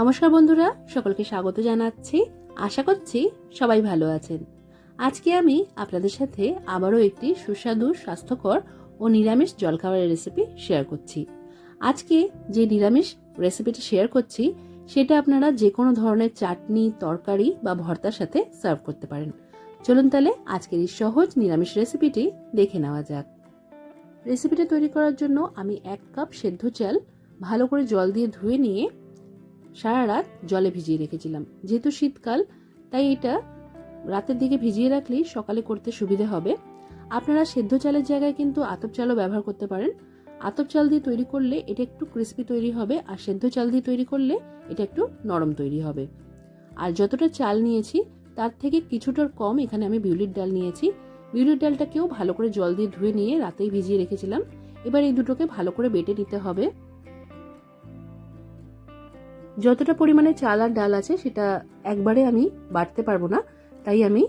নমস্কার বন্ধুরা, সকলকে স্বাগত জানাচ্ছি। আশা করছি সবাই ভালো আছেন। আজকে আমি আপনাদের সাথে আবারও একটি সুস্বাদু, স্বাস্থ্যকর ও নিরামিষ জলখাবারের রেসিপি শেয়ার করছি। আজকে যে নিরামিষ রেসিপিটি শেয়ার করছি সেটা আপনারা যে কোনো ধরনের চাটনি, তরকারি বা ভর্তার সাথে সার্ভ করতে পারেন। চলুন তাহলে আজকের এই সহজ নিরামিষ রেসিপিটি দেখে নেওয়া যাক। রেসিপিটা তৈরি করার জন্য আমি 1 কাপ সেদ্ধ চাল ভালো করে জল দিয়ে ধুয়ে নিয়ে সারা রাত জলে ভিজিয়ে রেখেছিলাম। যেহেতু শীতকাল, তাই এটা রাতের দিকে ভিজিয়ে রাখলেই সকালে করতে সুবিধা হবে। আপনারা সেদ্ধ চালের জায়গায় কিন্তু আতপ চালও ব্যবহার করতে পারেন। আতপ চাল দিয়ে তৈরি করলে এটা একটু ক্রিস্পি তৈরি হবে, আর সেদ্ধ চাল দিয়ে তৈরি করলে এটা একটু নরম তৈরি হবে। আর যতটা চাল নিয়েছি তার থেকে কিছুটার কম এখানে আমি বিউলির ডাল নিয়েছি। বিউলির ডালটাকেও ভালো করে জল দিয়ে ধুয়ে নিয়ে রাতেই ভিজিয়ে রেখেছিলাম। এবার এই দুটোকে ভালো করে বেটে নিতে হবে। যতটা পরিমাণে চাল আর ডাল আছে সেটা একবারে আমি বাটতে পারবো না, তাই আমি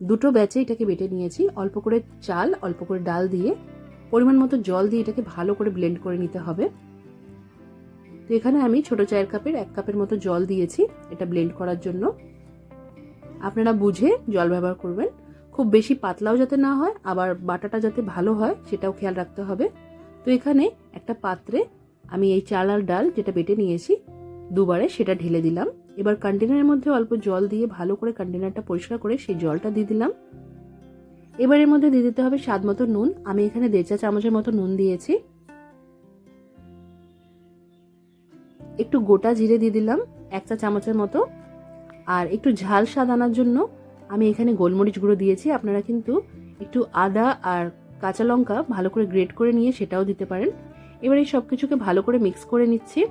দুটো ব্যাচে এটাকে বেটে নিয়েছি। অল্প করে চাল, অল্প করে ডাল দিয়ে পরিমাণ মতো জল দিয়ে এটাকে ভালো করে ব্লেন্ড করে নিতে হবে। তো এখানে আমি ছোট চায়ের কাপের 1 কাপের মতো জল দিয়েছি এটা ব্লেন্ড করার জন্য। আপনারা বুঝে জল ব্যবহার করবেন, খুব বেশি পাতলাও যাতে না হয়, আবার বাটাটা যাতে ভালো হয় সেটাও খেয়াল রাখতে হবে। তো এখানে একটা পাত্রে আমি এই চাল আর ডাল যেটা বেটে নিয়েছি দুবারে সেটা ঢেলে দিলাম। এবার কন্টেনারের মধ্যে অল্প জল দিয়ে ভালো করে কন্টেনারটা পরিষ্কার করে সেই জলটা দিয়ে দিলাম। এবার এর মধ্যে দিয়ে দিতে হবে স্বাদ মতো নুন। আমি এখানে 1.5 চা চামচের মতো নুন দিয়েছি। একটু গোটা জিরে দিয়ে দিলাম 1 চা চামচের মতো। আর একটু ঝাল স্বাদ আনার জন্য আমি এখানে গোলমরিচ গুঁড়ো দিয়েছি। আপনারা কিন্তু একটু আদা আর কাঁচা লঙ্কা ভালো করে গ্রেট করে নিয়ে সেটাও দিতে পারেন। এবার এই সবকিছুকে ভালো করে মিক্স করে নিচ্ছি।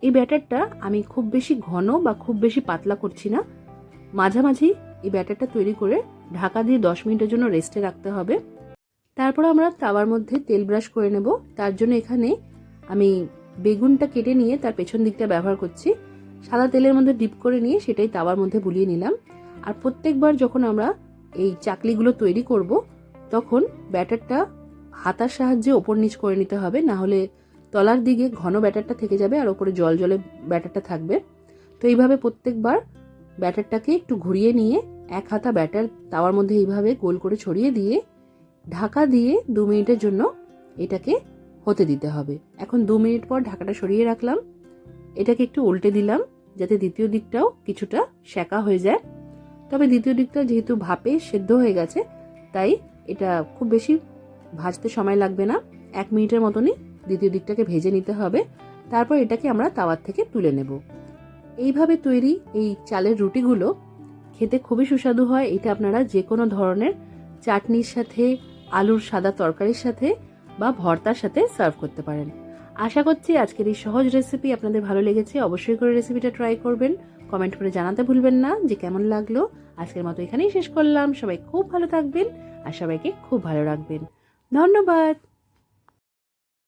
এই ব্যাটারটা আমি খুব বেশি ঘন বা খুব বেশি পাতলা করছি না, মাঝামাঝি এই ব্যাটারটা তৈরি করে ঢাকা দিয়ে 10 মিনিটের জন্য রেস্টে রাখতে হবে। তারপর আমরা তাওয়ার মধ্যে তেল ব্রাশ করে নেব। তার জন্য এখানে আমি বেগুনটা কেটে নিয়ে তার পেছন দিকটা ব্যবহার করছি। সাদা তেলের মধ্যে ডিপ করে নিয়ে সেটাই তাওয়ার মধ্যে বুলিয়ে নিলাম। আর প্রত্যেকবার যখন আমরা এই চাকলিগুলো তৈরি করব তখন ব্যাটারটা হাতার সাহায্যে ওপর নিচ করে নিতে হবে, না হলে তলার দিকে ঘন ব্যাটারটা থেকে যাবে আর ওপরে জল জলে ব্যাটারটা থাকবে। তো এইভাবে প্রত্যেকবার ব্যাটারটাকে একটু ঘুরিয়ে নিয়ে 1 হাতা ব্যাটার তাওয়ার মধ্যে এইভাবে গোল করে ছড়িয়ে দিয়ে ঢাকা দিয়ে 2 মিনিটের জন্য এটাকে হতে দিতে হবে। এখন 2 মিনিট পর ঢাকাটা সরিয়ে রাখলাম। এটাকে একটু উল্টে দিলাম যাতে দ্বিতীয় দিকটাও কিছুটা সেকা হয়ে যায়। তবে দ্বিতীয় দিকটা যেহেতু ভাপে সেদ্ধ হয়ে গেছে, তাই এটা খুব বেশি ভাজতে সময় লাগবে না। 1 মিনিটের মতনই দ্বিতীয় দিকটাকে ভেজে নিতে হবে। তারপর এটাকে আমরা তাওয়ার থেকে তুলে নেব। এইভাবে তৈরি এই চালের রুটিগুলো খেতে খুবই সুস্বাদু হয়। এটা আপনারা যে কোনো ধরনের চাটনির সাথে, আলুর সাদা তরকারির সাথে বা ভর্তার সাথে সার্ভ করতে পারেন। আশা করছি আজকের এই সহজ রেসিপি আপনাদের ভালো লেগেছে। অবশ্যই করে রেসিপিটা ট্রাই করবেন। কমেন্ট করে জানাতে ভুলবেন না যে কেমন লাগলো। আজকের মতো এখানেই শেষ করলাম। সবাই খুব ভালো থাকবেন আর সবাইকে খুব ভালো রাখবেন। ধন্যবাদ।